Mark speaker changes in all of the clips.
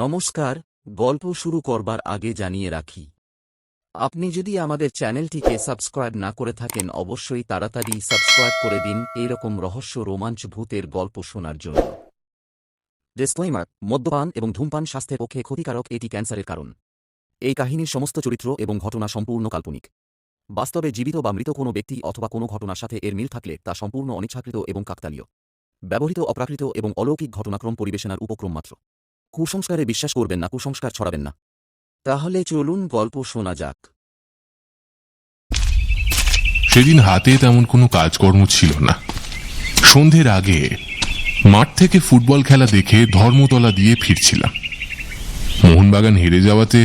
Speaker 1: নমস্কার। গল্প শুরু করবার আগে জানিয়ে রাখি, আপনি যদি আমাদের চ্যানেলটিকে সাবস্ক্রাইব না করে থাকেন অবশ্যই তাড়াতাড়ি সাবস্ক্রাইব করে দিন এইরকম রহস্য রোমাঞ্চ ভূতের গল্প শোনার জন্য। ডিসক্লেইমার: মদ্যপান এবং ধূমপান স্বাস্থ্যের পক্ষে ক্ষতিকারক, এটি ক্যান্সারের কারণ। এই কাহিনীর সমস্ত চরিত্র এবং ঘটনা সম্পূর্ণ কাল্পনিক। বাস্তবে জীবিত বা মৃত কোনো ব্যক্তি অথবা কোনো ঘটনার সাথে এর মিল থাকলে তা সম্পূর্ণ অনিচ্ছাকৃত এবং কাকতালীয়। ব্যবহৃত অপ্রাকৃত এবং অলৌকিক ঘটনাক্রম পরিবেশনার উপক্রম মাত্র। কুসংস্কারে বিশ্বাস করবেন না, কুসংস্কার ছড়াবেন না। তাহলে চলুন গল্প শোনা যাক।
Speaker 2: সেদিন হাতে তেমন কোনো কাজকর্ম ছিল না। সন্ধ্যের আগে মাঠ থেকে ফুটবল খেলা দেখে ধর্মতলা দিয়ে ফিরছিলাম। মোহনবাগান হেরে যাওয়াতে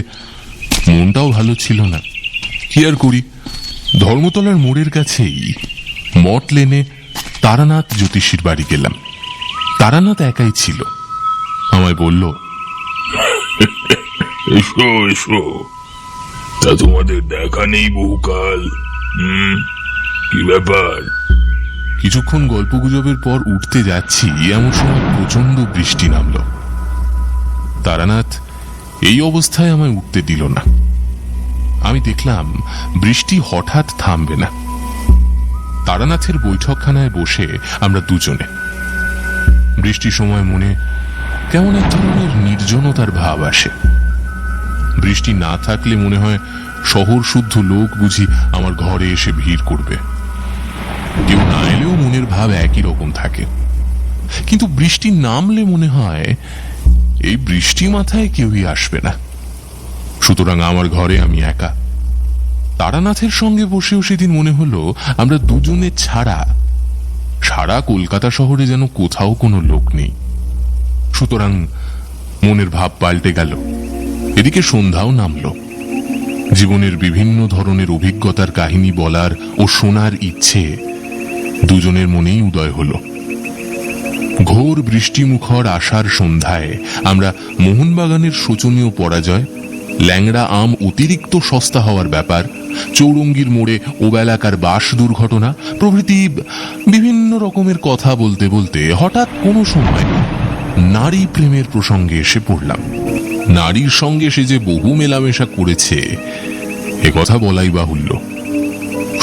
Speaker 2: মনটাও ভালো ছিল না। কি আর করি, ধর্মতলার মোড়ের কাছেই মঠ লেনে তারানাথ জ্যোতিষীর বাড়ি গেলাম। তারানাথ একাই ছিল। আমায় বলল,
Speaker 3: এসো এসো, তা তোমাদের দেখা নেই বহুকাল। কি ব্যাপার?
Speaker 2: কিছুক্ষণ গল্পগুজবের পর উঠতে যাচ্ছি, এমন সময় প্রচন্ড বৃষ্টি নামল। তারানাথ এই অবস্থায় আমায় উঠতে দিল না। আমি দেখলাম বৃষ্টি হঠাৎ থামবে না। তারানাথের বৈঠকখানায় বসে আমরা দুজনে। বৃষ্টির সময় মনে কেমন এক ধরনের নির্জনতার ভাব আসে। বৃষ্টি না থাকলে মনে হয় শহর শুদ্ধ লোক বুঝি আমার ঘরে এসে ভিড় করবে। কেউ না এলেও মনের ভাব একই রকম থাকে, কিন্তু বৃষ্টি নামলে মনে হয় এই বৃষ্টি মাথায় কেউই আসবে না। সুতরাং আমার ঘরে আমি একা। তারানাথের সঙ্গে বসেও সেদিন মনে হলো আমরা দুজনে ছাড়া সারা কলকাতা শহরে যেন কোথাও কোনো লোক নেই। সুতরাং মনের ভাব পাল্টে গেল। এদিকে সন্ধ্যাও নামল। জীবনের বিভিন্ন ধরনের অভিজ্ঞতার কাহিনী বলার ও শোনার ইচ্ছে দুজনের মনেই উদয় হল। ঘোর বৃষ্টিমুখর আষাঢ় সন্ধ্যায় আমরা মোহনবাগানের শোচনীয় পরাজয়, ল্যাংড়া আম অতিরিক্ত সস্তা হওয়ার ব্যাপার, চৌরঙ্গীর মোড়ে ওবেলাকার বাস দুর্ঘটনা প্রভৃতি বিভিন্ন রকমের কথা বলতে বলতে হঠাৎ কোনো সময় নারী প্রেমের প্রসঙ্গে এসে পড়লাম। নারীর সঙ্গে সে যে বহু মেলামেশা করেছে এ কথা বলাই বাহুল্য।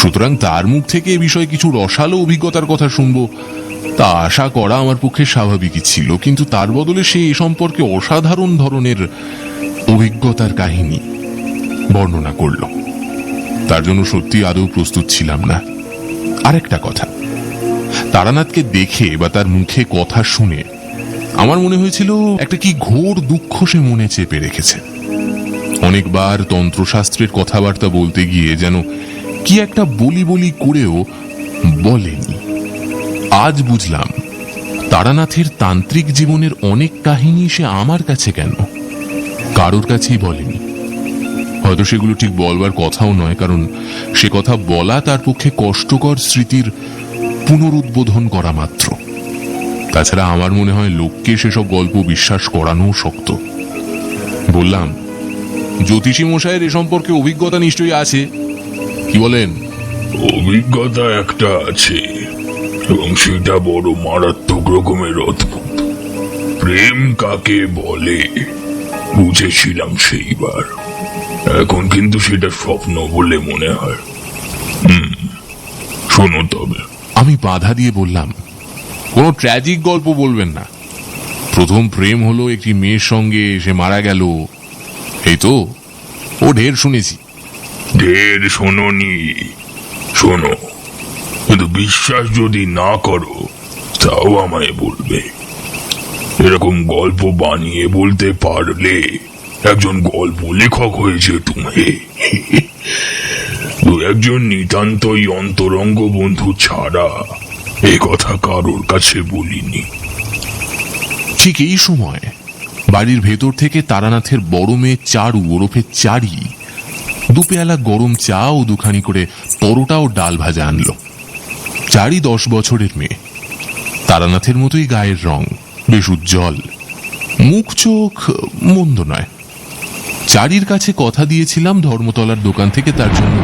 Speaker 2: সুতরাং তার মুখ থেকে এ বিষয়ে কিছু রসালো অভিজ্ঞতার কথা শুনবো তা আশা করা আমার পক্ষে স্বাভাবিকই ছিল, কিন্তু তার বদলে সে এ সম্পর্কে অসাধারণ ধরনের অভিজ্ঞতার কাহিনী বর্ণনা করল। তার জন্য সত্যি আদৌ প্রস্তুত ছিলাম না। আরেকটা কথা, তারানাথকে দেখে বা তার মুখে কথা শুনে আমার মনে হয়েছিল একটা কি ঘোর দুঃখ সে মনে চেপে রেখেছে। অনেকবার তন্ত্রশাস্ত্রের কথাবার্তা বলতে গিয়ে যেন কি একটা বলি বলি করেও বলেনি। আজ বুঝলাম তারানাথের তান্ত্রিক জীবনের অনেক কাহিনী সে আমার কাছে কেন, কারোর কাছেই বলেনি। হয়তো সেগুলো ঠিক বলবার কথাও নয়, কারণ সে কথা বলা তার পক্ষে কষ্টকর স্মৃতির পুনরুদ্বোধন করা মাত্র। তাছাড়া আমার মনে হয় লোককে সেসব গল্প বিশ্বাস করানো শক্ত। বললাম, জ্যোতিষী মশাইয়ের এ সম্পর্কে অভিজ্ঞতা নিশ্চয়ই আছে, কি বলেন?
Speaker 3: অভিজ্ঞতা একটা আছে, এবং সেটা বড় মারাত্মক রকমের অদ্ভুত। প্রেম কাকে বলে বুঝেছিলাম সেইবার, এখন কিন্তু সেটা স্বপ্ন বলে মনে হয়। শোনো তবে।
Speaker 2: আমি বাধা দিয়ে বললাম, কোনো ট্র্যাজিক গল্প বলবেন না। প্রথম প্রেম হলো একটি মেয়ের সঙ্গে, সে মারা গেল, এই তো। ও ঢের শুনেছি।
Speaker 3: ঢের শোনোনি? শোনো, কিন্তু বিশ্বাস যদি না করো তাও আমায় বলবে। এরকম গল্প বানিয়ে বলতে পারলে একজন গল্প লেখক হয়েছে তুমি। দু একজন নিতান্তই অন্তরঙ্গ বন্ধু ছাড়া এ কথা কারোর কাছে বলিনি।
Speaker 2: ঠিক এই সময় বাড়ির ভেতর থেকে তারানাথের বড় মেয়ে চারু ওরফে চারি দুপেয়ালা গরম চা ও দুখানি করে পরোটা ও ডাল ভাজা আনলো। চারি 10 বছরের মেয়ে, তারানাথের মতোই গায়ের রং, বেশ উজ্জ্বল, মুখ চোখ মন্দ নয়। চারির কাছে কথা দিয়েছিলাম ধর্মতলার দোকান থেকে তার জন্য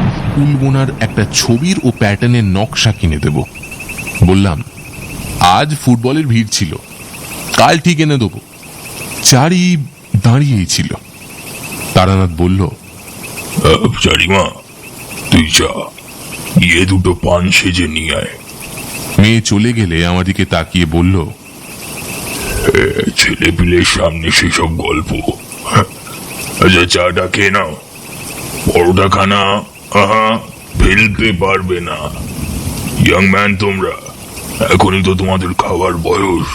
Speaker 2: উলবোনার একটা ছবির ও প্যাটার্নের নকশা কিনে দেব। বললাম, আজ ফুটবলের ভিড় ছিল, কাল ঠিক এনে দেবো। চারি দাঁড়িয়েই ছিল। তারানাথ বলল,
Speaker 3: চারিমা, তুই যা, গিয়ে দুটো পান সেজে নিয়ে আয়।
Speaker 2: মেয়ে চলে গেলে আমার দিকে তাকিয়ে বলল,
Speaker 3: ছেলে পিলের সামনে সেসব গল্প। আচ্ছা, চাটা খেয়ে নাও, পরোটা খানা ফেলতে পারবে না। ইয়াং ম্যান তোমরা, এখনই তো তোমাদের খাওয়ার বয়স।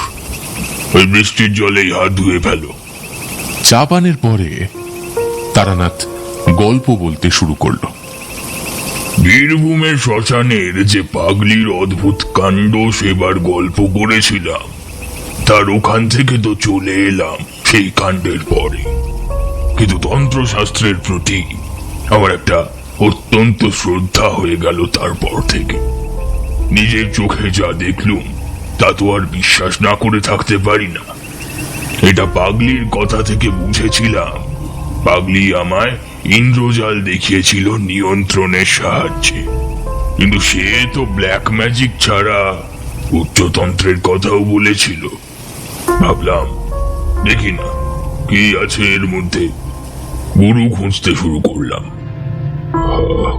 Speaker 3: ওই বৃষ্টির জলেই হাত ধুয়ে ফেলো।
Speaker 2: চা পানের পরে তারানাথ গল্প বলতে শুরু করলো।
Speaker 3: বীরভূমের শ্মশানের যে পাগলির অদ্ভুত কাণ্ড সেবার গল্প করেছিলাম, তার ওখান থেকে তো চলে এলাম সেই কাণ্ডের পরে। কিন্তু তন্ত্রশাস্ত্রের প্রতি আমার একটা অত্যন্ত শ্রদ্ধা হয়ে গেল তারপর থেকে। নিজের চোখে যা দেখলুম তা তো আর বিশ্বাস না করে থাকতে পারি না। এটা পাগলির কথা থেকে বুঝেছিলাম। পাগলি আমায় ইন্দ্রজাল দেখিয়েছিল নিয়ন্ত্রণের সাহায্যে, কিন্তু সে তো ব্ল্যাক ম্যাজিক ছাড়া উচ্চতন্ত্রের কথাও বলেছিল। ভাবলাম দেখি না কি আছে এর মধ্যে। গুরু খুঁজতে শুরু করলাম।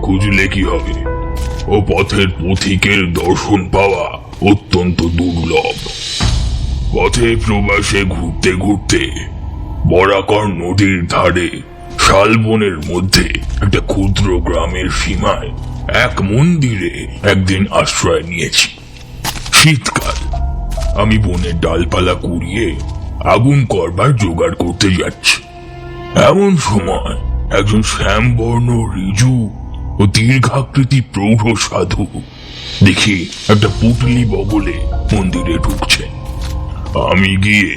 Speaker 3: খুঁজলে কি হবে, ও পথের পথিকের দর্শন পাওয়া অত্যন্ত দুর্লভ। পথে প্রবাসে ঘুরতে ঘুরতে বরাকর নদীর ধারে শালবনের মধ্যে একটা ক্ষুদ্র গ্রামের সীমায় এক মন্দিরে একদিন আশ্রয় নিয়েছি। শীতকাল, আমি বনের ডালপালা কুড়িয়ে আগুন করবার জোগাড় করতে যাচ্ছি। এমন সময় একজন শ্যামবর্ণ ঋজু ও দীর্ঘাকৃতি প্রৌঢ় সাধু দেখি একটা পুটলি বগলে মন্দিরে ঢুকছে। আমি গিয়ে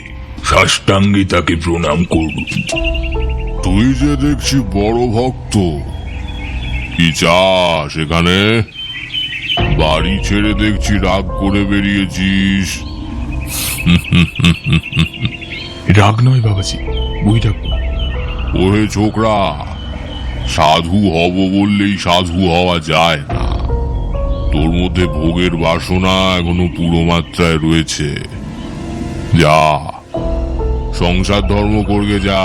Speaker 3: সাষ্টাঙ্গে তাকে প্রণাম করব।
Speaker 2: তুই যে দেখছি বড় ভক্ত, কি চাস এখানে? বাড়ি ছেড়ে দেখছি রাগ করে বেরিয়েছিস।
Speaker 3: রাগ নয় বাবাজি, বইটা
Speaker 2: ওহে ছোকরা, সাধু হব বললেই সাধু হওয়া যায় না। তোর মধ্যে ভোগের বাসনা এখনো পুরো মাত্রায় রয়েছে। যা, সংসার ধর্ম করবে যা।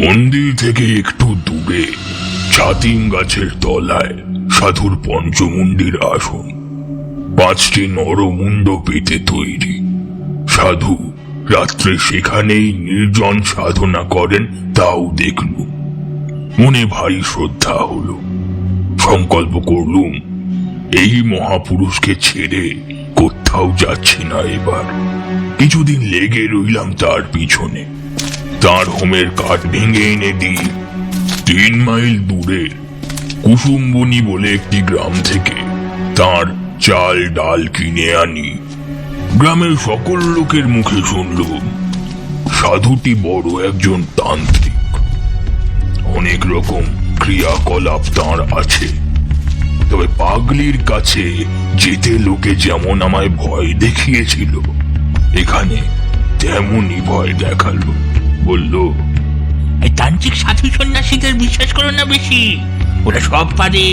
Speaker 3: মন্দির থেকে একটু দূরে ছাতিম গাছের তলায় সাধুর পঞ্চমুণ্ডির আসন, 5টি নরমুণ্ড পেতে তৈরি। সাধু রাত্রে সেখানেই নির্জন সাধনা করেন, তাও দেখলুম। মনে ভারী শ্রদ্ধা হলো। সংকল্প করলুম এই মহাপুরুষকে ছেড়ে কোথাও যাচ্ছি না এবার। কিছুদিন লেগে রইলাম তার পিছনে। তার হোমের কাঠ ভেঙে এনে দিই 3 মাইল দূরে কুসুম্বনী বলে একটি গ্রাম থেকে তার চাল ডাল কিনে আনি। গ্রামের সকল লোকের মুখে শুনলুম সাধুটি বড় একজন তান্ত্রিক। অনেক রকম ক্রিয়াকলাপ তাঁর আছে। তবে পাগলির কাছে যেতে লোকে যেমন আমায় ভয় দেখিয়েছিল, এখানে তেমনই ভয় দেখালো। বলল,
Speaker 4: এই তান্ত্রিক সাধু সন্ন্যাসীদের বিশ্বাস করো না বেশি, ওরা সব পারে।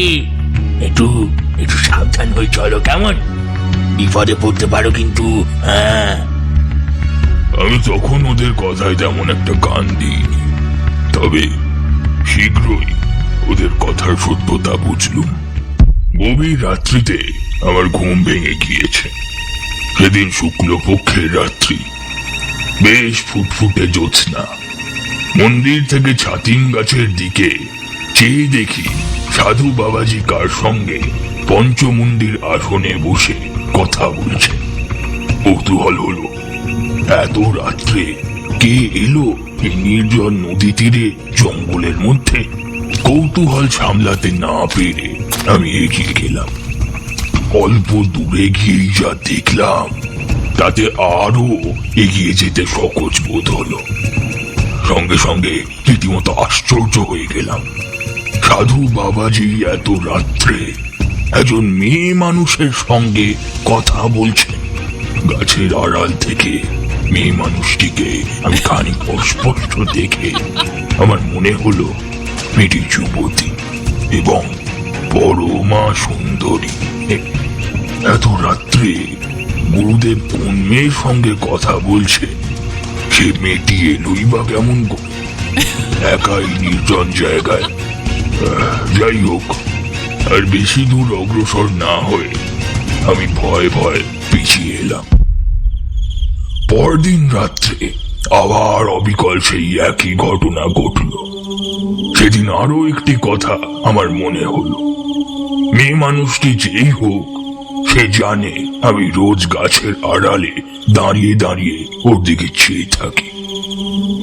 Speaker 4: একটু একটু সাবধান হয়ে চলো, কেমন? বিপদে পড়তে পারো কিন্তু। হ্যাঁ,
Speaker 3: আমি তখন ওদের কথায় তেমন একটা কান দিইনি। তবে শীঘ্রই ওদের কথার সত্যতা বুঝলুম। গভীর রাত্রিতে আমার ঘুম ভেঙে গিয়েছে। সেদিন শুক্লপক্ষের রাত্রি, বেশ ফুটফুটে জ্যোৎস্না। মন্দির থেকে ছাতিম গাছের দিকে চেয়ে দেখি সাধু বাবাজি কার সঙ্গে পঞ্চমুণ্ডির আসনে বসে কথা বলছে। কৌতূহল হলো, এত রাত্রে কে এলো এই নির্জন নদী তীরে জঙ্গলের মধ্যে? কৌতূহল সামলাতে না পেরে আমি এগিয়ে গেলাম। অল্প দূরে গিয়েই যা দেখলাম তাতে আরো এগিয়ে যেতে সকোচ বোধ হলো। সঙ্গে সঙ্গে রীতিমতো আশ্চর্য হয়ে গেলাম। সাধু বাবাজি এত রাত্রে একজন মেয়ে মানুষের সঙ্গে কথা বলছেন। গাছের আড়াল থেকে মেয়ে মানুষটিকে আমি খানিক অস্পষ্ট দেখে আমার মনে হলো মেয়েটি যুবতী এবং পরমা সুন্দরী। এত রাত্রে গুরুদেব কোন মেয়ের সঙ্গে কথা বলছে সে মেয়েটি এলোই বা কেমন করে একাই নির্জন জায়গায়? যাই হোক, আর বেশি দূর অগ্রসর না হয়ে আমি ভয়ে ভয়ে পিছিয়ে এলাম। পরদিন রাত্রে আবার অবিকল সেই একই ঘটনা ঘটল। সেদিন আরো একটি কথা আমার মনে হলো। মেয়ে মানুষটি যেই হোক, সে জানে আমি রোজ গাছের আড়ালে দাঁড়িয়ে দাঁড়িয়ে ওর দিকে চেয়ে থাকি।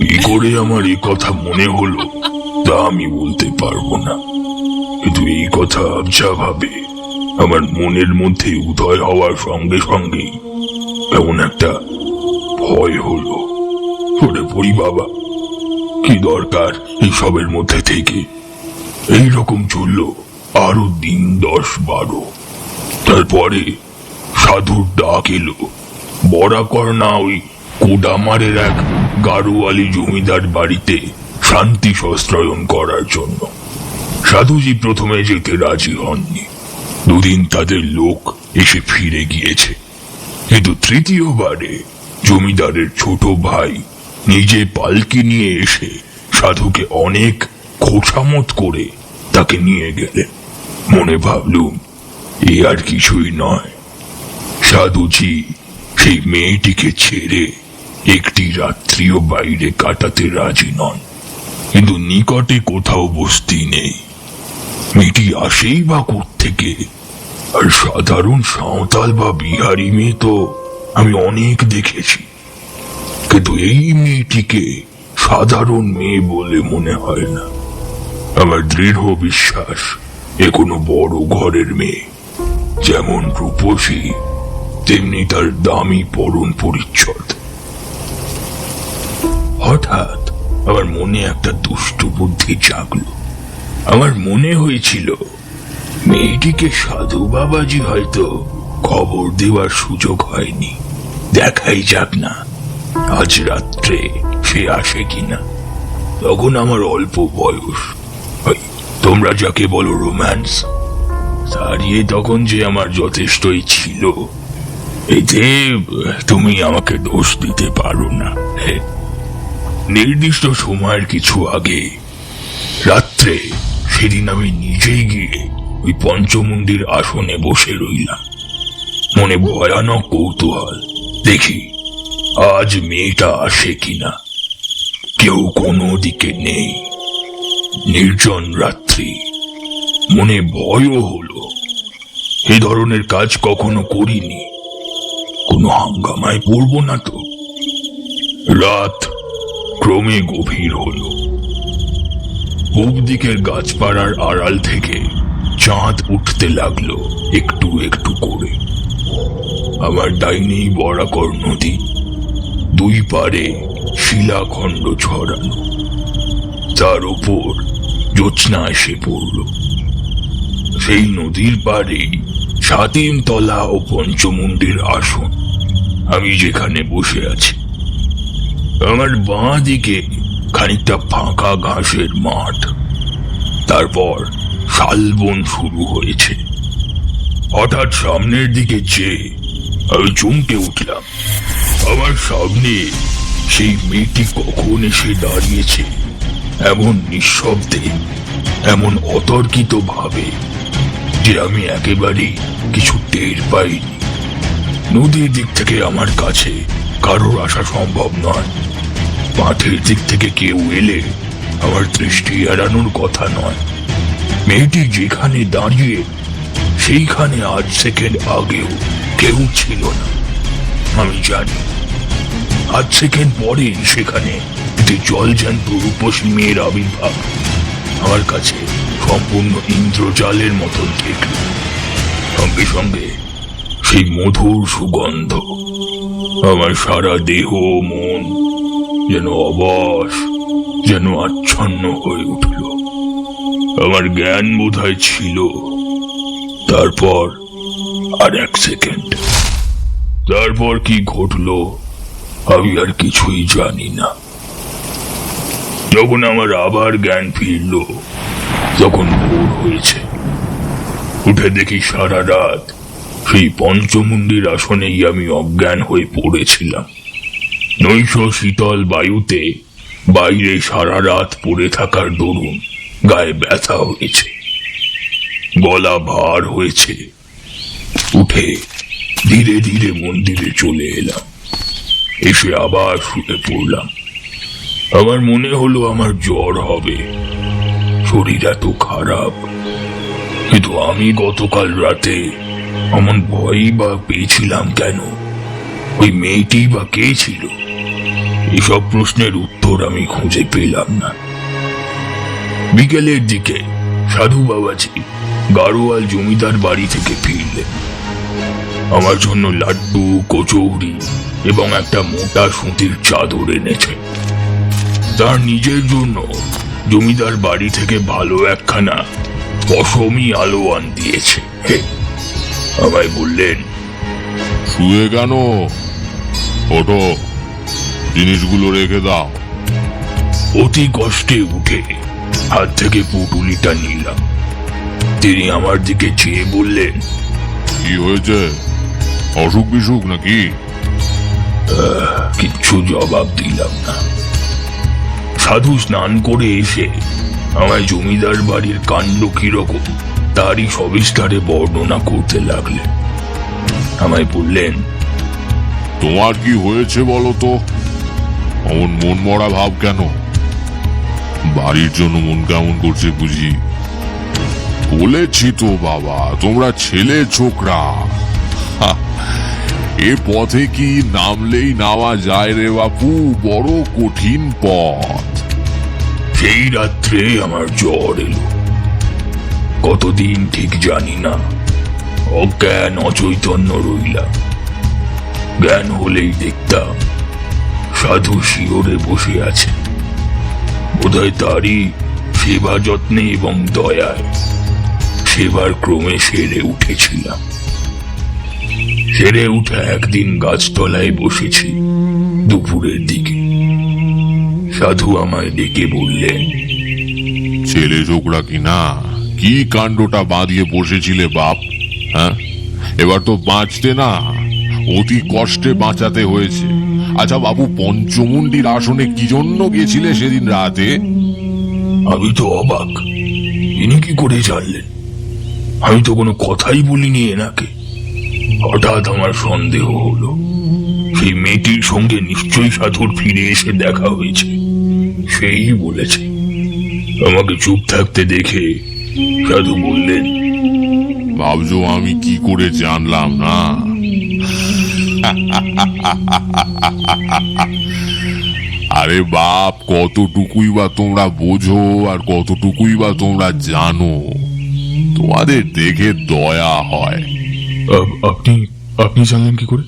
Speaker 3: কি করে আমার এই কথা মনে হলো তা আমি বলতে পারবো না, কিন্তু এই কথা আবছা ভাবে আমার মনের মধ্যে উদয় হওয়ার সঙ্গে সঙ্গেই এমন একটা ভয় হলো। ওরে পড়ি বাবা, কি দরকার এইসবের মধ্যে থেকে? এইরকম চলল আরো দিন 10-12। তারপরে সাধুর ডাক এলো বরাকর্ণা ওই কোডামারের এক গাড়োয়ালি জমিদার বাড়িতে শান্তি সস্ত্রায়ন করার জন্য। সাধুজি প্রথমে যেতে রাজি হননি। দুদিন তাদের লোক এসে ফিরে গিয়েছে, কিন্তু তৃতীয়বারে জমিদারের ছোট ভাই নিজে পালকি নিয়ে এসে সাধুকে অনেক খোঁচামত করে তাকে নিয়ে গেলেন। মনে ভাবলুম এ আর কিছুই নয়, সাধুজি সেই মেয়েটিকে ছেড়ে একটি রাত্রিও বাইরে কাটাতে রাজি নন। কিন্তু নিকটে কোথাও বস্তি নেই, মেয়েটি আসেই বা কোত্থেকে? আর সাধারণ সাঁওতাল বা বিহারি মেয়ে তো আমি অনেক দেখেছি, কিন্তু এই মেয়েটিকে সাধারণ মেয়ে বলে মনে হয় না। আমার দৃঢ় বিশ্বাস এ কোনো বড় ঘরের মেয়ে। যেমন রূপসী, তেমনি তার দামি পরন পরিচ্ছদ। হঠাৎ আমার মনে একটা দুষ্টু বুদ্ধি জাগলো। আমার মনে হয়েছিল মেয়েটিকে সাধু বাবাজি হয়তো খবর দেওয়ার সুযোগ হয়নি। দেখাই যাক না আজ রাত্রে সে আসে কিনা। তখন আমার অল্প বয়স, ওই তোমরা যাকে বলো রোম্যান্স, তারিয়ে তখন যে আমার যথেষ্টই ছিল। এতে তুমি আমাকে দোষ দিতে পারো না। নির্দিষ্ট সময়ের কিছু আগে রাত্রে সেদিন আমি নিজেই গিয়ে ওই পঞ্চমুণ্ডির আসনে বসে রইলাম। মনে ভয়ানক কৌতূহল, দেখি আজ মেয়েটা আসে কিনা। কেউ কোনো দিকে নেই, নির্জন রাত্রি। মনে ভয়ও হলো, এ ধরনের কাজ কখনো করিনি, কোনো হাঙ্গামায় পড়ব না তো। রাত ক্রমে গভীর হলো। পূব দিকের গাছপাড়ার আড়াল থেকে চাঁদ উঠতে লাগলো একটু একটু করে। আমার ডাইনি বরাকর নদী, দুই পারে শিলাখণ্ড ছড়ানো, তার উপর জ্যোৎস্না এসে পড়ল। সেই নদীর পাড়ে 7 তলা ও পঞ্চমুণ্ডির আসন, আমি যেখানে বসে আছি। আমার বাঁ দিকে খানিকটা ফাঁকা ঘাসের মাঠ, তারপর শালবন শুরু হয়েছে। হঠাৎ সামনের দিকে চেয়ে আমি চমকে উঠলাম। আমার সামনে সেই মেয়েটি কখন এসে দাঁড়িয়েছে, এমন নিঃশব্দে, এমন অতর্কিত ভাবে যে আমি একেবারে কিছু টের পাইনি। নদীর দিক থেকে আমার কাছে কারোর আসা সম্ভব নয়, মাঠের দিক থেকে কেউ এলে আমার দৃষ্টি এড়ানোর কথা নয়। মেয়েটি যেখানে দাঁড়িয়ে সেইখানে 8 সেকেন্ড আগেও কেউ ছিল না। আমি জানি 8 সেকেন্ড পরে সেখানে একটি জলজ্যান্ত রূপসী মেয়ের আবির্ভাব আমার কাছে সম্পূর্ণ ইন্দ্রজালের মতন ঠেকল। সঙ্গে সঙ্গে সেই মধুর সুগন্ধ আমার সারা দেহ মন যেন অবশ, যেন আচ্ছন্ন হয়ে উঠল। আমার জ্ঞান বোধহয় ছিল। তারপর আর 1 সেকেন্ড, তারপর কি ঘটলো আমি আর কিছুই জানি না। যখন আমার আবার জ্ঞান ফিরল, তখন ভোর হয়েছে। উঠে দেখি সারা রাত সেই পঞ্চমুণ্ডির আসনেই আমি অজ্ঞান হয়ে পড়েছিলাম। নৈশ শীতল বায়ুতে বাইরে সারা রাত পড়ে থাকার দরুন গায়ে ব্যথা হয়েছে, গলা ভার হয়েছে। উঠে ধীরে ধীরে মন্দিরে চলে এলাম। এসে আবার শুয়ে পড়লাম। আমার মনে হলো আমার জ্বর হবে, শরীর এত খারাপ। কিন্তু আমি গতকাল রাতে এমন ভয়ই বা পেয়েছিলাম কেন? ওই মেয়েটি বা কে ছিল? এসব প্রশ্নের উত্তর আমি খুঁজে পেলাম না। বিকেলের দিকে সাধু বাবাজি গাড়োয়াল জমিদার বাড়ি থেকে ফিরলেন। আমার জন্য লাড্ডু, কচৌরি এবং একটা মোটা সুতির চাদর এনেছে। তার নিজের জন্য জমিদার বাড়ি থেকে ভালো একখানা পশমি আলোয়ান দিয়েছে। আমায় বললেন,
Speaker 2: শুয়ে কেন? ওঠো, জিনিসগুলো রেখে দাও।
Speaker 3: অতি কষ্টে উঠে হাত থেকে পুটুলিটা নিলাম। তিনি আমার দিকে চেয়ে বললেন,
Speaker 2: কি হয়েছে? অসুখ বিসুখ নাকি?
Speaker 3: কিচ্ছু জবাব দিলাম না। সাধু স্নান করে এসে আমায় জমিদার বাড়ির কাণ্ড কিরকম তারই সবিস্তারে বর্ণনা করতে লাগলেন। আমায় বললেন,
Speaker 2: তোমার কি হয়েছে বলো তো? অমন মন মরা ভাব কেন? বাড়ির জন্য মন কেমন করছে বুঝি? বলেছি তো বাবা, তোমরা ছেলে ছোকরা। এ পথে কি নামলেই নামা যায় রে বাপু, বড় কঠিন পথ।
Speaker 3: সেই রাত্রে আমার জ্বর এলো। কতদিন ঠিক জানি না, অজ্ঞান অচৈতন্য রইলাম। জ্ঞান হলেই দেখতাম সাধু শিওরে বসে আছে। বোধহয় তারই সেবা যত্নে এবং দয়ায় সেবার ক্রমে সেরে উঠেছিলাম। সেরে উঠে একদিন গাছতলায় বসেছি দুপুরের দিকে। সাধু আমায় ডেকে বললেন,
Speaker 2: ছেলে ছোকরা কি না, কি কাণ্ডটা বাঁধিয়ে বসেছিলে বাপ? হ্যাঁ, এবার তো বাঁচতে না, অতি কষ্টে বাঁচাতে হয়েছে। আচ্ছা বাবু, পঞ্চমুণ্ডির আসনে কি জন্য গেছিলে সেদিন রাতে?
Speaker 3: আমি তো অবাক, ইনি কি করে জানলেন? আমি তো কোনো কথাই বলিনি এনাকে। হঠাৎ আমার সন্দেহ হলো, সেই মেয়েটির সঙ্গে নিশ্চয়ই সাধুর ফিরে এসে দেখা হয়েছে। সেই বলেছে। আমাকে চুপ থাকতে দেখে সাধু বললেন,
Speaker 2: ভাবছো আমি কি করে জানলাম না? আরে বাপ, কতটুকুই বা তোমরা বোঝো আর কতটুকুই বা তোমরা জানো? তোমাদের দেখে দয়া হয়।
Speaker 3: আপনি আপনি জানলেন কি করে?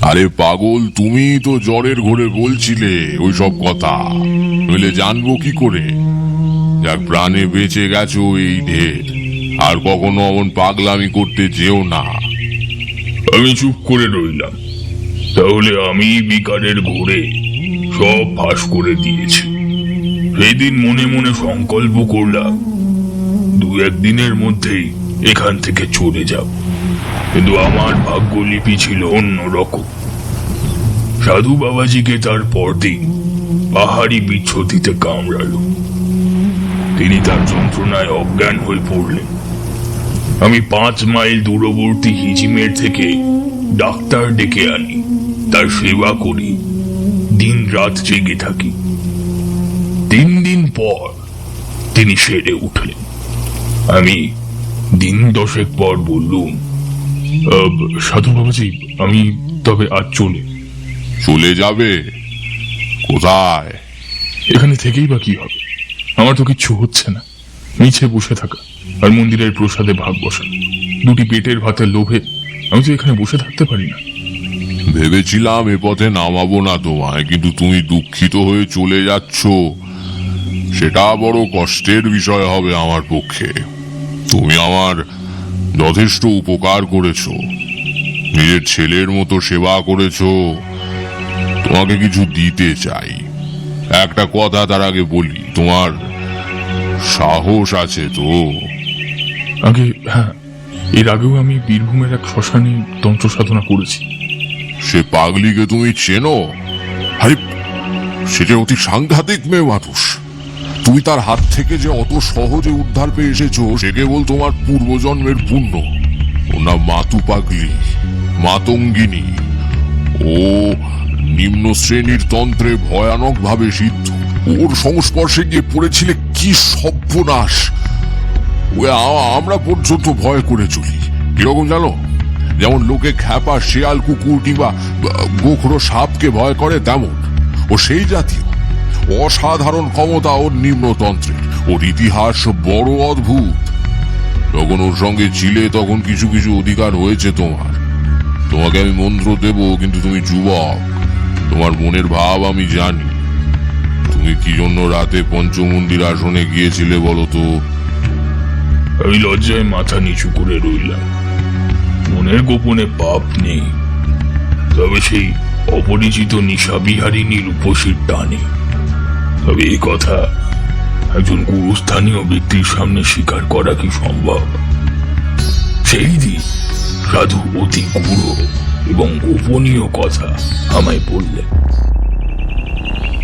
Speaker 2: আরে পাগল, তুমি তো জ্বরের ঘোরে বলছিলে ওই সব কথা, নইলে জানবো কি করে? যাক, প্রাণে বেঁচে গেছো এই ঢের। আর কখনো অমন পাগলামি করতে যেও না।
Speaker 3: আমি চুপ করে রইলাম। তাহলে আমি বিকারের ঘোরে সব ফাঁস করে দিয়েছি। সেদিন মনে মনে সংকল্প করলাম, দু একদিনের মধ্যেই এখান থেকে চলে যাব। কিন্তু আমার ভাগ্যলিপি ছিল অন্যরকম। সাধু বাবাজিকে তার পরদিন পাহাড়ি বিচ্ছুতিতে কামড়ালো। তিনি তার যন্ত্রণায় অজ্ঞান হয়ে পড়লেন। আমি 5 মাইল দূরবর্তী হিজিমের থেকে ডাক্তার ডেকে আনি, তার সেবা করি, দিন রাত জেগে থাকি। 3 দিন পর তিনি সেরে উঠলেন। আমি দিন 10 পর বললুম, সাধু বাবাজি, আমি তবে আজ
Speaker 2: চলে যাবে? কোথায়?
Speaker 3: এখানে থেকেই বা কি হবে? আমার তো কিচ্ছু হচ্ছে না। মিছে বসে থাকা আর মন্দিরের প্রসাদে ভাগ বসা, দুটি পেটের ভাতের লোভে আমি তো এখানে বসে থাকতে পারি না।
Speaker 2: ভেবেছিলাম এ পথে নামাবো না তোমায়, কিন্তু তুমি দুঃখিত হয়ে চলে যাচ্ছ, সেটা বড় কষ্টের বিষয় হবে আমার পক্ষে। তুমি আমার যথেষ্ট উপকার করেছো, নিজের ছেলের মতো সেবা করেছো। তোমাকে কিছু দিতে চাই। একটা কথা তার আগে বলি, তোমার সাহস আছে তো?
Speaker 3: আগে হ্যাঁ, এর আগেও আমি বীরভূমের এক শ্মশানে তন্ত্র সাধনা করেছি।
Speaker 2: সে পাগলিকে তুমি চেনো? আরে সে যে অতি সাংঘাতিক মেয়ে মানুষ। তুমি তার হাত থেকে যে অত সহজে উদ্ধার পেয়ে এসেছো সে কেবল তোমার পূর্বজন্মের পুণ্য। ওর নাম মাতু পাগলি, মাতঙ্গিনী। ও নিম্ন শ্রেণীর তন্ত্রে ভয়ানক ভাবে সিদ্ধ। ওর সংস্পর্শে গিয়ে পড়েছিলে কি সর্বনাশ! আমরা পর্যন্ত ভয় করে চলি। কিরকম জানো? যেমন লোকে খ্যাপা শেয়াল কুকুর কিংবা গোখরো সাপকে ভয় করে, তেমন ও সেই জাতীয়। অসাধারণ ক্ষমতা ওর নিম্নতন্ত্রের। ওর ইতিহাস বড় অদ্ভুত। যখন ওর সঙ্গে ছিলে তখন কিছু কিছু অধিকার হয়েছে তোমার। তোমাকে আমি মন্ত্র দেব, কিন্তু তুমি যুবক, তোমার মনের ভাব আমি জানি। তুমি কি জন্য রাতে পঞ্চমন্দির আসনে গিয়েছিলে বলো তো?
Speaker 3: আমি লজ্জায় মাথা নিচু করে রইলাম। মনের গোপনে পাপ নেই, তবে সেই অপরিচিত নিশাবিহারিণী রূপসীর টানে। তবে এই কথা একজন গুরুস্থানীয় ব্যক্তির সামনে স্বীকার করা কি সম্ভব? সেই দিন সাধু অতি গূঢ় এবং গোপনীয় কথা আমায় বললেন।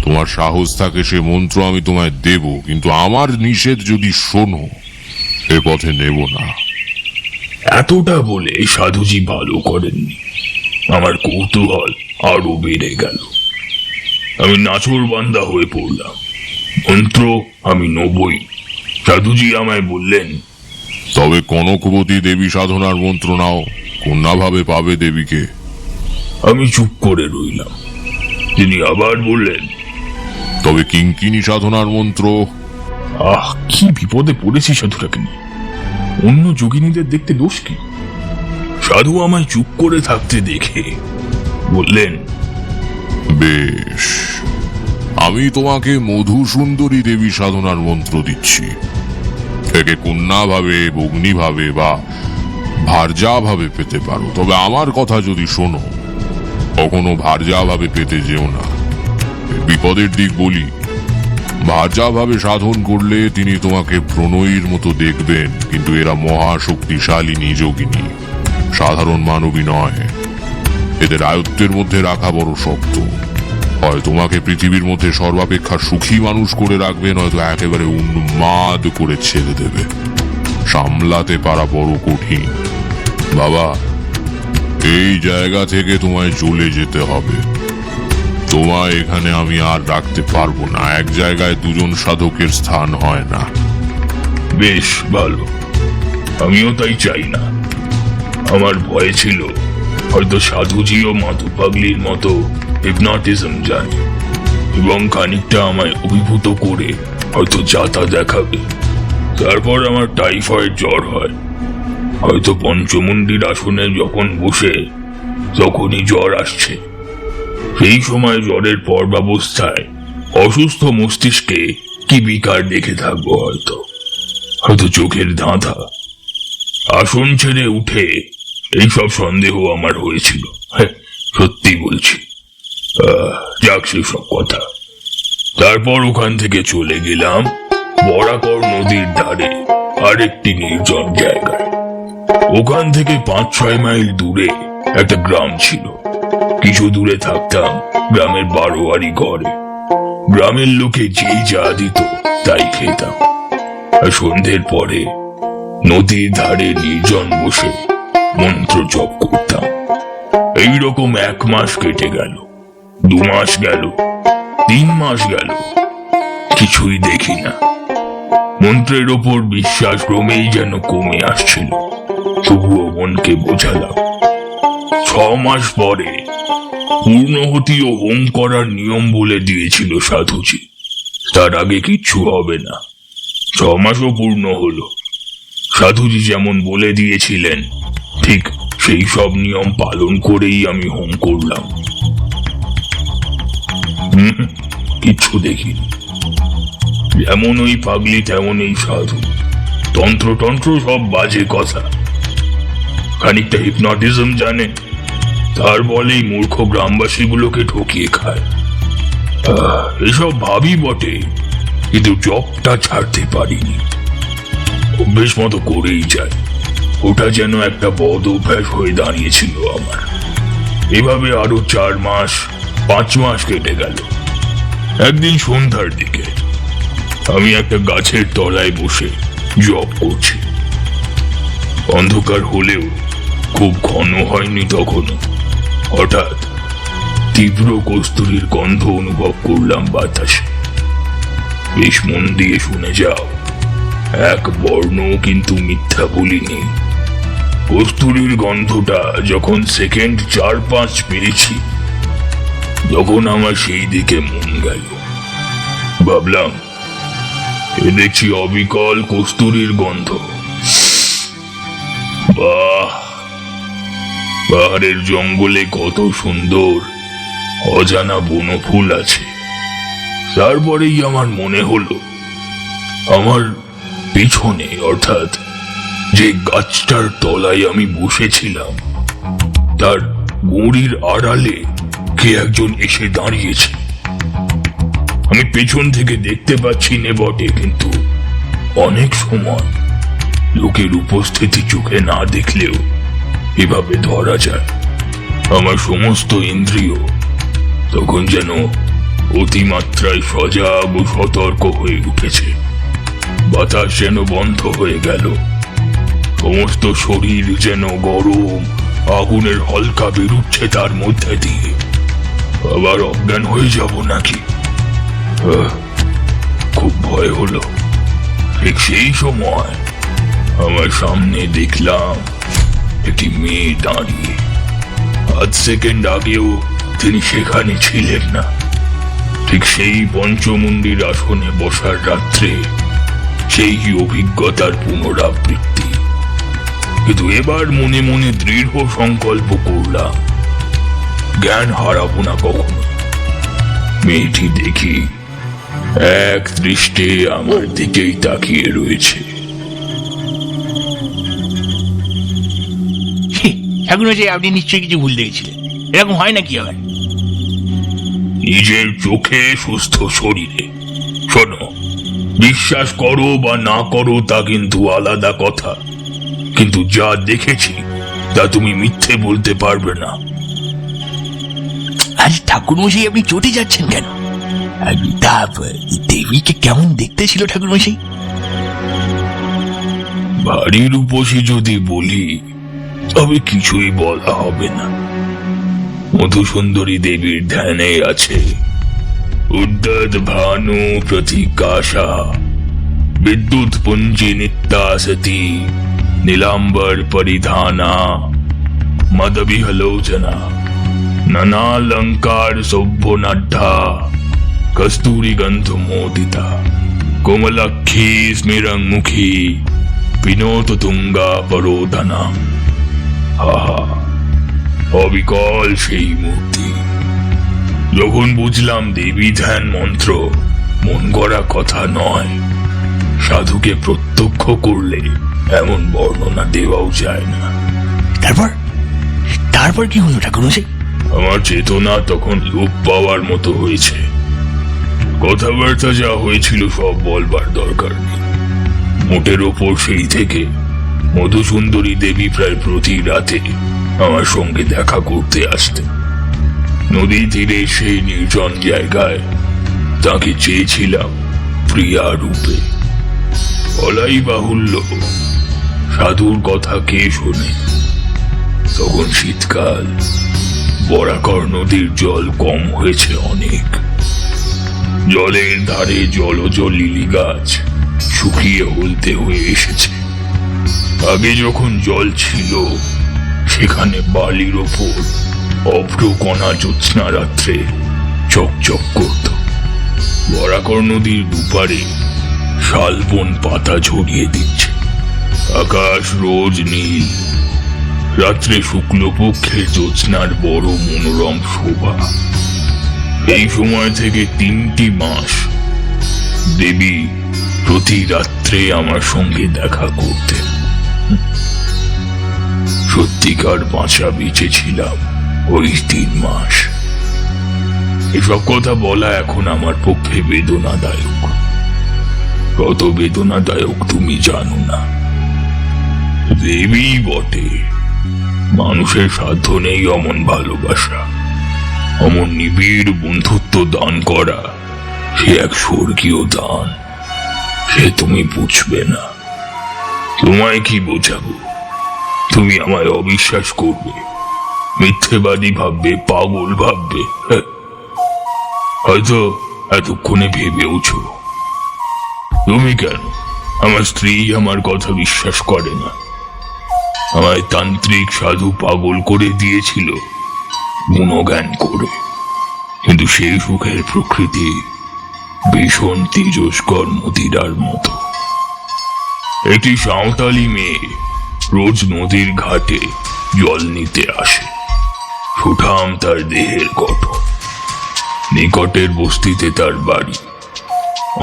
Speaker 2: তোমার সাহস থাকে সে মন্ত্র আমি তোমায় দেব, কিন্তু আমার নিষেধ যদি শোনো এ পথে নেব না।
Speaker 3: এতটা বলে সাধুজি ভালো করেননি। আমার কৌতূহল আরো বেড়ে গেল। আমি নাছোড় বান্দা হয়ে পড়লাম। মন্ত্র আমি নবই। সাধুজি আমায় বললেন,
Speaker 2: তবে কনকবতী দেবী সাধনার মন্ত্র নাও, কন্যা ভাবে পাবে দেবীকে।
Speaker 3: আমি চুপ করে রইলাম। তিনি আবার বললেন,
Speaker 2: তবে কিঙ্কিনী সাধনার মন্ত্র।
Speaker 3: কি বিপদে পড়েছি সাধুটাকে নিয়ে। অন্য যোগিনীদের দেখতে দোষ কি? সাধু আমায় চুপ করে থাকতে দেখে বললেন,
Speaker 2: বেশ, আমি তোমাকে মধু সুন্দরী দেবী সাধনার মন্ত্র দিচ্ছি। একে কন্যা ভাবে, ভগ্নী ভাবে বা ভার্যা ভাবে পেতে পারো। তবে আমার কথা যদি শোনো, কখনো ভার্যা ভাবে পেতে যেও না। বিপদের দিক বলি, ভার্যা ভাবে সাধন করলে তিনি তোমাকে প্রণয়ীর মতো দেখবেন, কিন্তু এরা মহাশক্তিশালিনী যোগিনী, সাধারণ মানবী নয়। এদের আয়ত্তের মধ্যে রাখা বড় শক্ত। হয় তোমাকে পৃথিবীর মধ্যে সর্বাপেক্ষা সুখী মানুষ করে রাখবে, নয়তো একেবারে উন্মাদ করে ছেড়ে দেবে। সামলাতে পারা বড় কঠিন। বাবা, এই জায়গা থেকে তোমায় চলে যেতে হবে। তোমায় এখানে আমি আর রাখতে পারবো না। এক জায়গায় দুজন সাধকের স্থান হয় না।
Speaker 3: বেশ ভালো, আমিও তাই চাই না। আমার ভয় ছিল হয়তো সাধুজিও মাতু পাগলির মতো হিপনটিজম জানে এবং খানিকটা আমায় অভিভূত করে হয়তো যাতা দেখাবে। তারপর আমার টাইফয়েড জ্বর হয়। হয়তো পঞ্চমন্দির আসনে যখন বসে তখনই জ্বর আসছে। সেই সময় জ্বরের পর্বাবস্থায় অসুস্থ মস্তিষ্কে কি বিকার দেখে থাকবো। হয়তো চোখের ধাঁধা। আসন ছেড়ে উঠে এইসব সন্দেহ আমার হয়েছিল। সত্যি বলছি। যাক সেসব কথা। তারপর ওখান থেকে চলে গেলাম বরাকর নদীর ধারে আরেকটি নির্জন জায়গায়। ওখান থেকে 5-6 মাইল দূরে একটা গ্রাম ছিল। কিছু দূরে থাকতাম গ্রামের বারোয়ারি ঘরে। গ্রামের লোকে যেই যা দিত তাই খেতাম। আর সন্ধ্যের পরে নদীর ধারে নির্জন বসে মন্ত্র জপ করতাম। এইরকম 1 মাস কেটে গেল, 2 মাস গেল, 3 মাস গেল, কিছুই দেখি না। মন্ত্রের ওপর বিশ্বাস ক্রমেই যেন কমে আসছিল। তবুও মনকে বোঝালাম 6 মাস পরে পূর্ণহতি ও হোম করার নিয়ম বলে দিয়েছিল সাধুজি। তার আগে কিচ্ছু হবে না। 6 মাসও পূর্ণ হলো। সাধুজি যেমন বলে দিয়েছিলেন ঠিক সেই সব নিয়ম পালন করেই আমি হোম করলাম। কিচ্ছু দেখিনি। যেমন ওই পাগলি তেমন এই সাধু। তন্ত্র সব বাজে কথা। খানিকটা হিপনটিজম জানে, তার বলেই মূর্খ গ্রামবাসীগুলোকে ঠকিয়ে খায়। এসব ভাবি বটে, কিন্তু জবটা ছাড়তে পারিনি। অভ্যেস মতো করেই যায়। ওটা যেন একটা বদ অভ্যাস হয়ে দাঁড়িয়েছিল আমার। এভাবে আরো 4 মাস 5 মাস কেটে গেল। একদিন সন্ধ্যার দিকে আমি একটা গাছের তলায় বসে জব করছি। অন্ধকার হলেও খুব ঘন হয়নি তখনও। হঠাৎ তীব্র কস্তুরীর গন্ধ অনুভব করলাম বাতাসে। বেশ মন দিয়ে শুনে যাও, এক বর্ণ কিন্তু মিথ্যা বলিনি। কস্তুরীর গন্ধটা যখন সেকেন্ড 4-5 পেয়েছি, যখন আমার সেই দিকে মন গেল। ভাবলাম, এ দেখছি অবিকল কস্তুরীর গন্ধ। বাহ, পাহাড়ের জঙ্গলে কত সুন্দর অজানা বনফুল আছে। তারপরেই আমার মনে হলো, আমার পিছনে, অর্থাৎ যে গাছটার তলায় আমি বসেছিলাম, তার গুঁড়ির আড়ালে কে একজন এসে দাঁড়িয়েছে। আমি পেছন থেকে দেখতে পাচ্ছি নে বটে, কিন্তু অনেক সময় লোকের উপস্থিতি চোখে না দেখলেও এভাবে ধরা যায়। আমার সমস্ত ইন্দ্রিয় তখন যেন অতিমাত্রায় সজাগ ও সতর্ক হয়ে উঠেছে। বাতাস যেন বন্ধ হয়ে গেল, সমস্ত শরীর যেন গরম আগুনের হলকা বেরুচ্ছে তার মধ্যে দিয়ে। আবার অজ্ঞান হয়ে যাব নাকি? খুব ভয় হলো। ঠিক সেই সময় আমার সামনে দেখলাম একটি মেয়ে দাঁড়িয়ে। আধ সেকেন্ড আগেও তিনি সেখানে ছিলেন না। ঠিক সেই পঞ্চমুণ্ডির আসনে বসার রাত্রে সেই অভিজ্ঞতার পুনরাবৃত্তি। কিন্তু এবার মনে মনে দৃঢ় সংকল্প করলাম, জ্ঞান হারাবো না কখনো। মেয়েটি দেখি এক দৃষ্টে আমার দিকেই তাকিয়ে রয়েছে।
Speaker 4: ঠাকুর মশাই, আপনি নিশ্চয়ই কিছু ভুল দেখেছিলেন। এরকম হয় নাকি আবার?
Speaker 3: নিজের চোখে, সুস্থ শরীরে। শোনো, বিশ্বাস করো বা না করো তা কিন্তু আলাদা কথা, কিন্তু যা দেখেছি তা তুমি মিথ্যে বলতে পারবে না।
Speaker 4: আরে ঠাকুর মশাই, আপনি চটে যাচ্ছেন কেন? দেবীকে কেমন দেখতে ছিল ঠাকুর মশাই?
Speaker 3: ভারী রূপসী যদি বলি তবে কিছুই বলা হবে না। মধুসুন্দরী দেবীর ধ্যানে আছে উদ্যত ভানু প্রতিকাশা, বিদ্যুৎ পুঞ্জি নিত্যাসতি, নীলাম্বর পরিধানা, মদবিহলোচনা, নানালঙ্কার সভ্যনাঢ্যা, কস্তুরী গন্ধ মোদিতা, কোমলাক্ষী স্মিরংমুখী, বিনোদ তুঙ্গা পরোধনা। আহা, অবিকল সেই মূর্তি। যখন বুঝলাম দেবী ধ্যান মন্ত্র মন গড়া কথা নয়, সাধুকে প্রত্যক্ষ করলে এমন বর্ণনা দেওয়াও যায় না।
Speaker 4: তারপর কি হলো ঠাকুর মশাই?
Speaker 3: আমার চেতনা তখন লোপ পাওয়ার মতো হয়েছে। কথাবার্তা যা হয়েছিল সব বলবার দরকার নেই। মোটের ওপর সেই থেকে মধুসুন্দরী দেবী প্রায় প্রতি রাতে আমার সঙ্গে দেখা করতে আসতেন। নদী তীরে সেই নির্জন জায়গায় তাকে চেয়েছিলাম প্রিয়া রূপে। বলাই বাহুল্য, সাধুর কথা কে শোনে? তখন শীতকাল, বরাকর নদীর জল কম হয়েছে অনেক। জলের ধারে জলজ লিলি গাছ শুকিয়ে হলতে হয়ে এসেছে। আগে যখন জল ছিল, সেখানে বালির ওপর অভ্রকণা জ্যোৎস্না রাত্রে চকচক করত। বরাকর নদীর দুপারে শালবন পাতা ঝরিয়ে দিচ্ছে। আকাশ রোজ নীল। রাত্রে শুক্লপক্ষের জ্যোৎস্নার বড় মনোরম শোভা। এই সময় থেকে 3টি মাস দেবী প্রতি রাত্রে আমার সঙ্গে দেখা করতেন। সত্যিকার বাঁচা বেঁচেছিলাম ওই 3 মাস। এসব কথা বলা এখন আমার পক্ষে বেদনাদায়ক। কত বেদনাদায়ক তুমি জানো না। দেবী বটে, মানুষের সাধ্য নেই অমন ভালোবাসা। অমন নিবিড় বন্ধুত্ব দান করা সে এক স্বর্গীয় দান। সে তুমি বুঝবে না। তোমায় কি বোঝাবো? তুমি আমায় অবিশ্বাস করবে, মিথ্যেবাদী ভাববে, পাগল ভাববে। হয়তো এতক্ষণে ভেবেওছ। তুমি কেন, আমার স্ত্রী আমার কথা বিশ্বাস করে না। আমায় তান্ত্রিক সাধু পাগল করে দিয়েছিল গুণগান করে, কিন্তু সেই সুখের প্রকৃতি ভীষণ তেজস্কর মদিরার মতো। একটি সাঁওতালি মেয়ে রোজ নদীর ঘাটে জল নিতে আসে। সুঠাম তার দেহের গঠন, নিকটের বস্তিতে তার বাড়ি।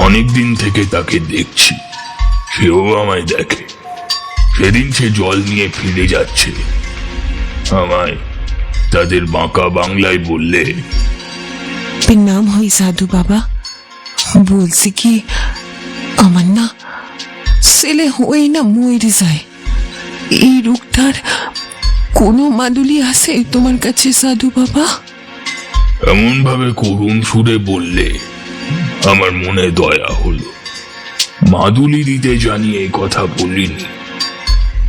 Speaker 3: অনেকদিন থেকে তাকে দেখছি, সেও আমায় দেখে। সেদিন সে জল নিয়ে ফিরে যাচ্ছে। আমায় তাদের বাঁকা বাংলায় বললে,
Speaker 5: নাম হই সাধু বাবা, বলছি কি আমার না ছেলে হয়ে না মরে যায়। এই রোগটার কোনো মাদুলি আছে তোমার কাছে সাধু বাবা?
Speaker 3: এমন ভাবে করুণ সুরে বললে আমার মনে দয়া হলো। মাদুলি দিতে জানিয়ে এই কথা বলিনি,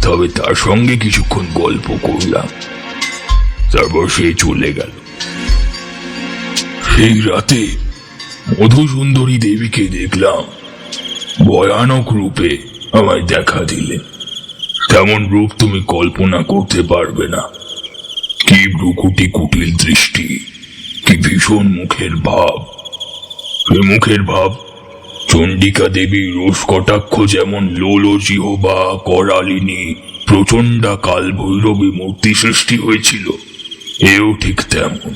Speaker 3: তবে তার সঙ্গে কিছুক্ষণ গল্প করলাম। তারপর সে চলে গেল। সেই রাতে মধুসুন্দরী দেবীকে দেখলাম ভয়ানক রূপে আমায় দেখা দিলেন। তেমন রূপ তুমি কল্পনা করতে পারবে না। কি ভ্রুকুটি কুটিল দৃষ্টি, কি ভীষণ মুখের ভাব। এই মুখের ভাব চণ্ডিকা দেবীর রোষ কটাক্ষ যেমন লোলো জিহবা করালিনী প্রচণ্ডা কাল ভৈরবী মূর্তি সৃষ্টি হয়েছিল, এও ঠিক তেমন।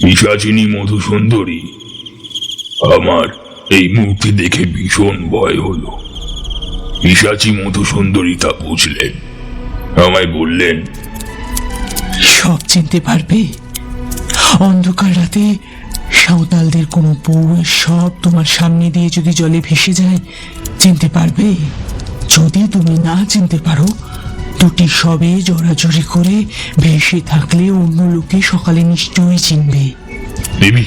Speaker 3: পিশাচিনী মধুসুন্দরী আমার এই মূর্তি দেখে ভীষণ ভয় হলো। পিশাচী মধুসুন্দরী তা বুঝলেন, আমায় বললেন,
Speaker 5: সব চিনতে পারবে? অন্ধকার রাতে সাঁওতালদের কোনো বউয়ের সব তোমার সামনে দিয়ে যদি জলে ভেসে যায়, চিনতে পারবে? যদি তুমি না চিনতে পারো, দুটি সবে জড়াজড়ি করে ভেসে থাকলে অন্য লোকে সকালে নিশ্চয়ই চিনবে।
Speaker 2: দেবী,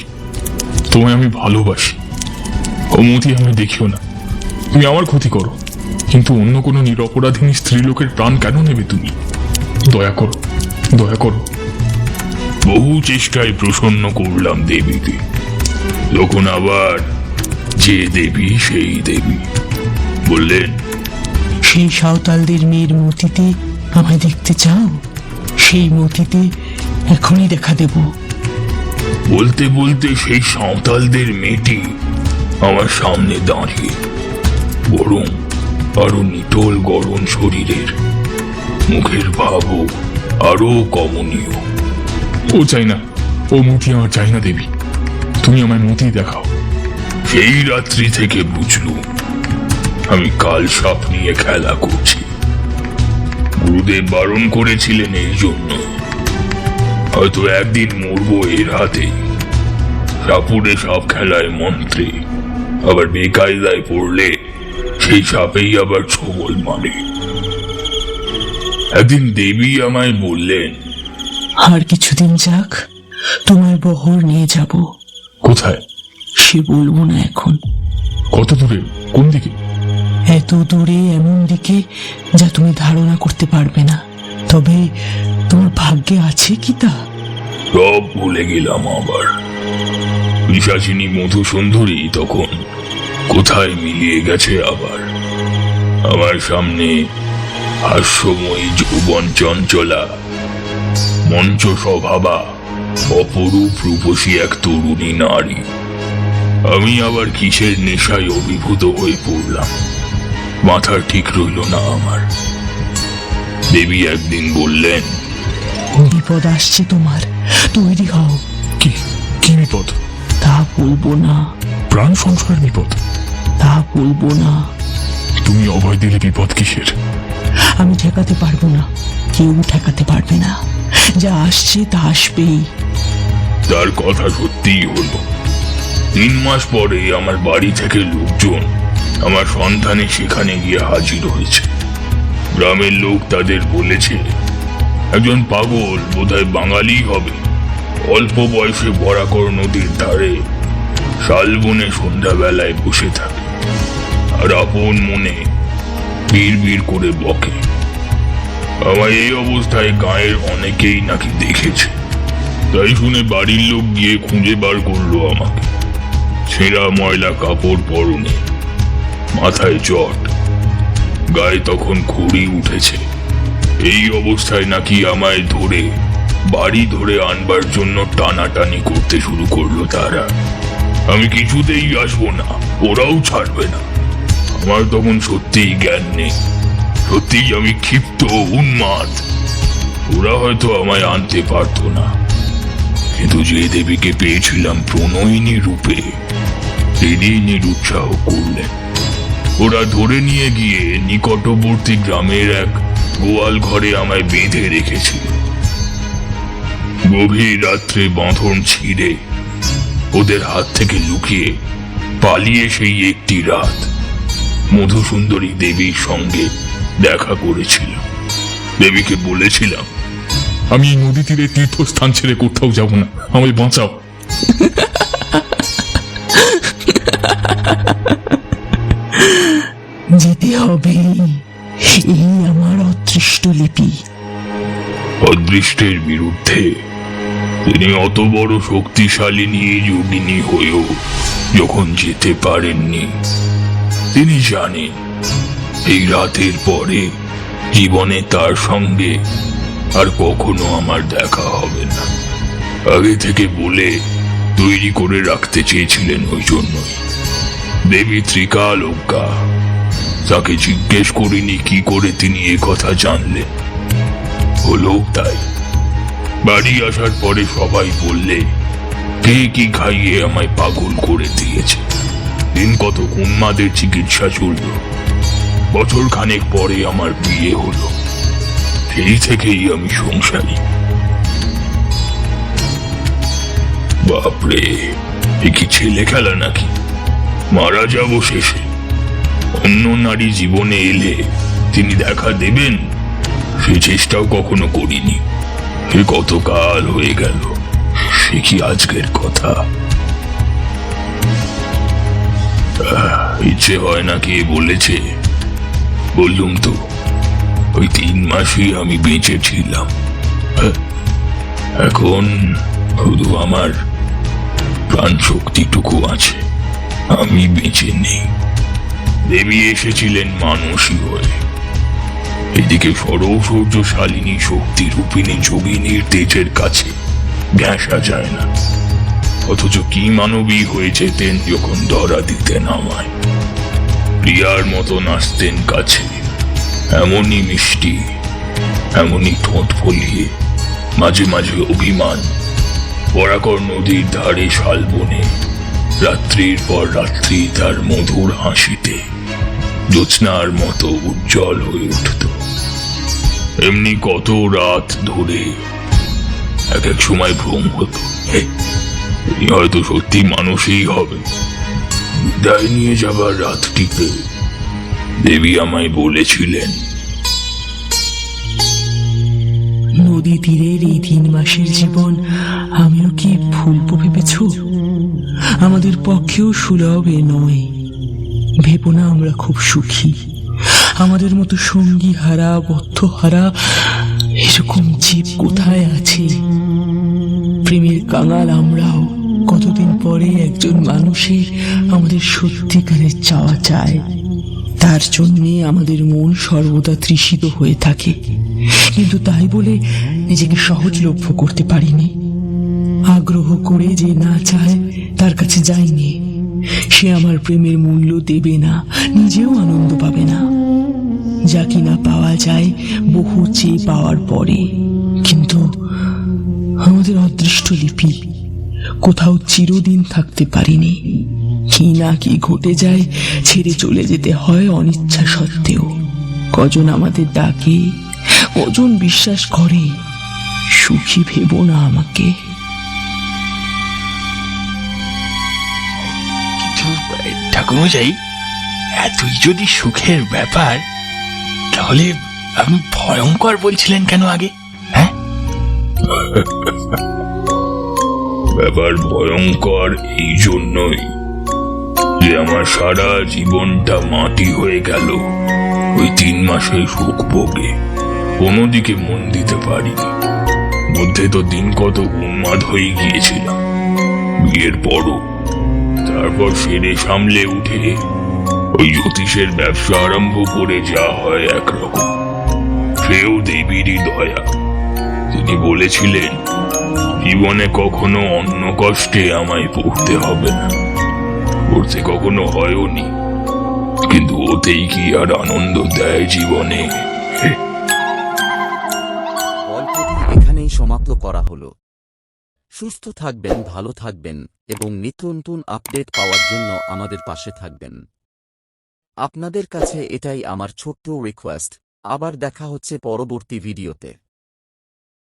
Speaker 2: তোমায় আমি ভালোবাসি। অমতি আমায় দেখিও না। তুমি আমার ক্ষতি করো, কিন্তু অন্য কোনো নিরপরাধীনী স্ত্রীলোকের প্রাণ কেন নেবে তুমি? দয়া করো, দয়া করো।
Speaker 3: বহু চেষ্টায় প্রসন্ন করলাম দেবীকে। তখন আবার যে দেবী সেই দেবী বললেন,
Speaker 5: সেই সাঁওতালদের মেয়ের মূর্তিতে আমায় দেখতে চাও? সেই মূর্তিতে এখনই দেখা দেব।
Speaker 3: বলতে বলতে সেই সাঁওতালদের মেয়েটি আমার সামনে দাঁড়িয়ে, বরং আরো নিটোল গরম শরীরের, মুখের ভাবও আরো কমনীয়।
Speaker 2: ও চাই না, ও মূর্তি আমার চাই না দেবী। তুমি আমায় মূর্তি দেখাও।
Speaker 3: সেই রাত্রি থেকে বুঝলুম আমি কাল সাপ নিয়ে খেলা করছি। গুরুদেব বারণ করেছিলেন এই জন্য। হয়তো একদিন মরবো এর হাতে। সাপুরে সাপ খেলায় মন্ত্রে, আবার বেকায়দায় পড়লে সেই সাপেই আবার ছবল মারে। একদিন দেবী আমায় বললেন,
Speaker 5: আর কিছুদিন যাক, তোমার বহর নিয়ে যাব।
Speaker 2: কোথায়?
Speaker 5: সে বলবো না এখন।
Speaker 2: কত দূরে? কোন দিকে?
Speaker 5: এত দূরে, এমন দিকে যা তুমি ধারণা করতে পারবে না। তবে তোমার ভাগ্যে আছে কি তা?
Speaker 3: সব ভুলে গেলাম আবার। পিশাচিনী মধুসুন্দরী তখন কোথায় মিলিয়ে গেছে আবার। আমার সামনে হাস্যময়ী যৌবন চঞ্চলা, মঞ্চ স্বভাবা, অপরূপ রূপসী এক তরুণী নারী। আমি আবার কিসের নেশায় অভিভূত হয়ে পড়লাম, মাথা ঠিক রইল না আমার। দেবী একদিন বললেন,
Speaker 5: বিপদ আসছে তোমার, তৈরি হও।
Speaker 2: কি কি বিপদ?
Speaker 5: তা বলবো না।
Speaker 2: প্রাণ সংশয়ের বিপদ?
Speaker 5: তা বলবো না।
Speaker 2: তুমি অভয় দিলে বিপদ কিসের?
Speaker 5: আমি ঠেকাতে পারবো না, কেউ ঠেকাতে পারবে না। যা আসছে তা আসবেই।
Speaker 3: তার কথা সত্যিই হলো। 3 মাস পরে আমার বাড়ি থেকে লোকজন আমার সন্ধানে সেখানে গিয়ে হাজির হয়েছে। গ্রামের লোক তাদের বলেছে একজন পাগল, বোধহয় বাঙালি হবে, অল্প বয়সে বরাকর নদীর ধারে শালবনে সন্ধ্যাবেলায় বসে থাকে আর আপন মনে বিড় করে বকে। আমার এই অবস্থায় গায়ের অনেকেই নাকি দেখেছে। তাই শুনে বাড়ির লোক গিয়ে খুঁজে বার করলো আমাকে। ছেঁড়া ময়লা কাপড় পরনে, মাথায় চট, গায়ে তখন খড়ি উঠেছে। এই অবস্থায় নাকি আমায় ধরে বাড়ি ধরে আনবার জন্য টানাটানি করতে শুরু করলো তারা। আমি কিছুতেই আসবো না, ওরাও ছাড়বে না। আমার তখন সত্যিই জ্ঞান নেই, সত্যিই আমি ক্ষিপ্ত উন্মাদ। ওরা হয়তো আমায় আনতে পারতো না, কিন্তু যে দেবীকে পেয়েছিলাম প্রণয়িনী রূপে, তিনি নিরুৎসাহ করলেন। ওরা ধরে নিয়ে গিয়ে নিকটবর্তী গ্রামের এক গোয়াল ঘরে আমায় বেঁধে রেখেছিল। গভীর রাত্রে বাঁধন ছিঁড়ে ওদের হাত থেকে লুকিয়ে পালিয়ে সেই একটি রাত মধুসুন্দরী দেবীর সঙ্গে দেখা করেছিল। দেবীকে বলেছিলাম,
Speaker 2: আমি এই নদী তীরে তীর্থস্থান ছেড়ে কোথাও যাব না, আমায় বাঁচাও।
Speaker 5: যেতে হবে, এই আমার অদৃষ্ট লিপি।
Speaker 3: অদৃষ্টের বিরুদ্ধে তিনি অত বড় শক্তিশালিনী যোগিনী হয়েও যখন যেতে পারেননি, তিনি জানেন এই রাতের পরে জীবনে তার সঙ্গে আর কখনো আমার দেখা হবে না। আগে থেকে বলে তৈরি করে রাখতে চেয়েছিলেন ওই জন্যই। দেবী ত্রিকালজ্ঞা, তাকে জিজ্ঞেস করিনি কি করে তিনি এ কথা জানলেন। হলো তাই। বাড়ি আসার পরে সবাই বললে কে কি খাইয়ে আমায় পাগল করে দিয়েছে। দিন কত উন্মাদের চিকিৎসা চলল। বছর খানেক পরে আমার বিয়ে হলো। সেই থেকেই আমি সংসারী। বাপরে, এ কি ছেলে খেলা নাকি? মারা যাব শেষে। অন্য নারী জীবনে এলে তিনি দেখা দেবেন, সে চেষ্টাও কখনো করিনি। সে কতকাল হয়ে গেল, সে কি আজকের কথা? ইচ্ছে হয় না কে বলেছে? বললুম তো, ওই 3 মাসই আমি বেঁচে ছিলাম। এখন শুধু আমার প্রাণ শক্তিটুকু আছে, আমি বেঁচে নেই। দেবী এসেছিলেন মানুষই হয়ে। এদিকে সরৌসৌর্যশালিনী শক্তি রূপিণী যোগিনীর তেজের কাছে ঘেঁষা যায় না, অথচ কি মানবী হয়ে যেতেন যখন ধরা দিতেন আমায়। প্রিয়ার মতো নাচতেন কাছে, এমনই মিষ্টি, এমনই ঠোঁট ফলিয়ে, মাঝে মাঝে অভিমান। বরাকর নদীর ধারে শালবনে রাত্রির পর রাত্রি তার মধুর হাসিতে জ্যোৎস্নার মতো উজ্জ্বল হয়ে উঠত। এমনি কত রাত ধরে এক এক সময় ভ্রম হতো, তিনি হয়তো সত্যি মানুষই হবে। বিদায় নিয়ে যাবার রাতটিতে দেবী আমায় বলেছিলেন,
Speaker 5: নদী তীরের এই 3 মাসের জীবন আমিও কি ভুলবো ভেবেছ? আমাদের পক্ষেও সুলভ এ নয়। ভেবো না আমরা খুব সুখী। আমাদের মতো সঙ্গী হারা, বদ্ধ হারা এরকম জীব কোথায় আছে? প্রেমের কাঙাল আমরাও কতদিন পরে একজন মানুষের আমাদের সত্যিকারের চাওয়া চায়। তার জন্যে আমাদের মন সর্বদা তৃষিত হয়ে থাকে, কিন্তু তাই বলে নিজেকে সহজলভ্য করতে পারিনি। আগ্রহ করে যে না চায় তার কাছে যাইনি, সে আমার প্রেমের মূল্য দেবে না, নিজেও আনন্দ পাবে না। যা কিনা পাওয়া যায় বহু চেয়ে পাওয়ার পরে। কিন্তু আমাদের অদৃষ্ট লিপি কোথাও চিরদিন থাকতে পারিনি। কি না কি ঘটে যায়, ছেড়ে চলে যেতে হয় অনিচ্ছা সত্ত্বেও। কজন আমাদের ডাকে, কজন বিশ্বাস করে। সুখী ভেবো না আমাকে।
Speaker 4: ঠাকুরমশাই, এতই যদি সুখের ব্যাপার, তাহলে আপনি ভয়ঙ্কর বলছিলেন কেন আগে? হ্যাঁ,
Speaker 3: ব্যাপার ভয়ঙ্কর এই জন্যই যে আমার সারা জীবনটা মাটি হয়ে গেল ওই 3 মাসের সুখ ভোগে। কোনো দিকে মন দিতে পারিনি। মধ্যে তো দিন কত উন্মাদ হয়ে গিয়েছিলাম বিয়ের পরও। তারপর সেরে সামলে উঠে ওই জ্যোতিষের ব্যবসা আরম্ভ করে যা হয় একরকম। সেও দেবীরই দয়া। তিনি বলেছিলেন জীবনে কখনো অন্য কষ্টে আমায় পড়তে হবে না। পড়তে কখনো হয়ওনি, কিন্তু ওতেই কি আর আনন্দ দেয় জীবনে?
Speaker 1: গল্পটি এখানেই সমাপ্ত করা হলো। সুস্থ থাকবেন, ভালো থাকবেন এবং নিত্য নতুন আপডেট পাওয়ার জন্য আমাদের পাশে থাকবেন। আপনাদের কাছে এটাই আমার ছোট্ট রিকোয়েস্ট। আবার দেখা হচ্ছে পরবর্তী ভিডিওতে।